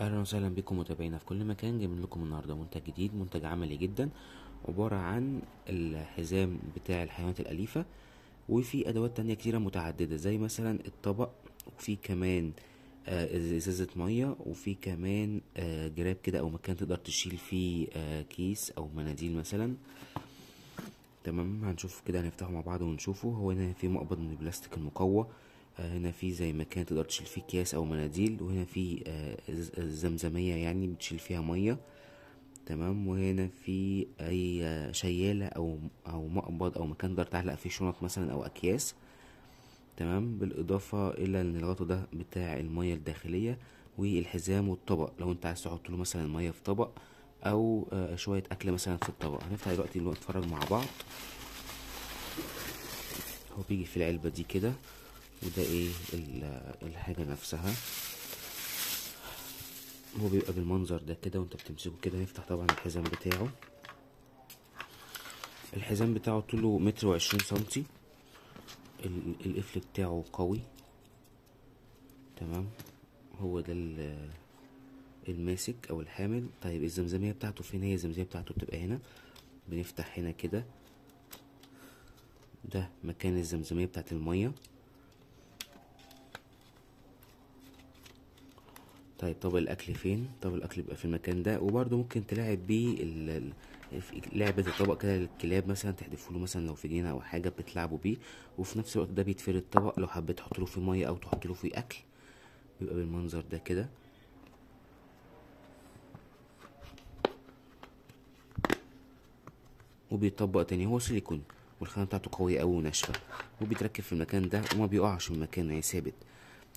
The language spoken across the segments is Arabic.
اهلا وسهلا بكم متابعينا في كل مكان. جايبين لكم النهارده منتج جديد، منتج عملي جدا، عبارة عن الحزام بتاع الحيوانات الأليفة. وفي أدوات تانية كتيرة متعددة زي مثلا الطبق، وفي كمان ازازة مية، وفي كمان جراب كده أو مكان تقدر تشيل فيه كيس أو مناديل مثلا. تمام، هنشوف كده، هنفتحه مع بعض ونشوفه. هو هنا في مقبض من البلاستيك المقوى، هنا في زي مكان تقدر تشيل فيه اكياس او مناديل، وهنا في زمزمية يعني بتشيل فيها مية. تمام، وهنا في اي شيالة او مقبض او مكان تقدر تعلق فيه شنط مثلا او اكياس. تمام، بالاضافة الى ان الغطا ده بتاع المية الداخلية، والحزام والطبق لو انت عايز تحط له مثلا المية في طبق او شوية اكل مثلا في الطبق. هنفتح دلوقتي نتفرج مع بعض. هو بيجي في العلبة دي كده، وده ايه الحاجة نفسها. هو بيبقى بالمنظر ده كده وانت بتمسكه كده. نفتح طبعا الحزام بتاعه. الحزام بتاعه طوله 1.20 سنتي. القفل بتاعه قوي. تمام، هو ده الماسك او الحامل. طيب الزمزمية بتاعته فين؟ هي الزمزمية بتاعته بتبقى هنا. بنفتح هنا كده، ده مكان الزمزمية بتاعت المية. طيب طبق الاكل فين؟ طبق الاكل بيبقى في المكان ده. وبرده ممكن تلعب بيه لعبة الطبق كده للكلاب مثلا، تحدفه له مثلا لو في جنينة او حاجة بتلعبوا بيه. وفي نفس الوقت ده بيتفرد الطبق لو حبيت تحط له فيه مية او تحط له فيه اكل. بيبقى بالمنظر ده كده. وبيتطبق تاني. هو سيليكون والخامة بتاعته قوية اوي وناشفة، وبيتركب في المكان ده وما بيقعش من مكانه، يعني ثابت.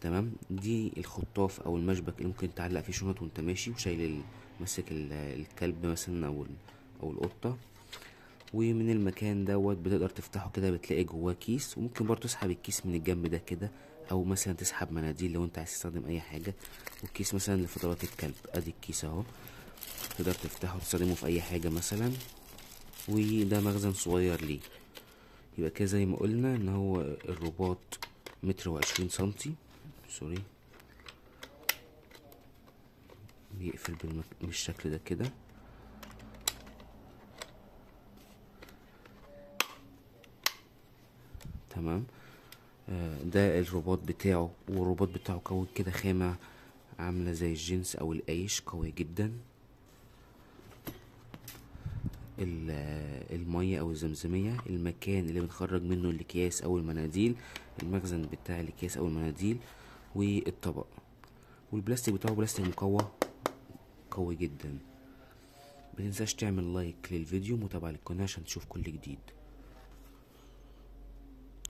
تمام، دي الخطاف او المشبك اللي ممكن تعلق فيه شنط وانت ماشي وشايل ماسك الكلب مثلا او القطة. ومن المكان دوت بتقدر تفتحه كده، بتلاقي جواه كيس، وممكن برضه تسحب الكيس من الجنب ده كده، او مثلا تسحب مناديل لو انت عايز تستخدم اي حاجة. والكيس مثلا لفضلات الكلب، ادي الكيس اهو. تقدر تفتحه وتستخدمه في اي حاجة مثلا. وده مخزن صغير ليه. يبقى كده زي ما قلنا ان هو الرباط 1.20 سنتي. سوري، بيقفل بالشكل ده كده. تمام، ده الرباط بتاعه، والرباط بتاعه قوي كده، خامة عاملة زي الجنس او القيش، قوية جدا. المية او الزمزمية، المكان اللي بنخرج منه الاكياس او المناديل، المخزن بتاع الاكياس او المناديل، والطبق. والبلاستيك بتاعه بلاستيك مقوى، قوي جدا. متنساش تعمل لايك للفيديو، متابعة للقناة عشان تشوف كل جديد.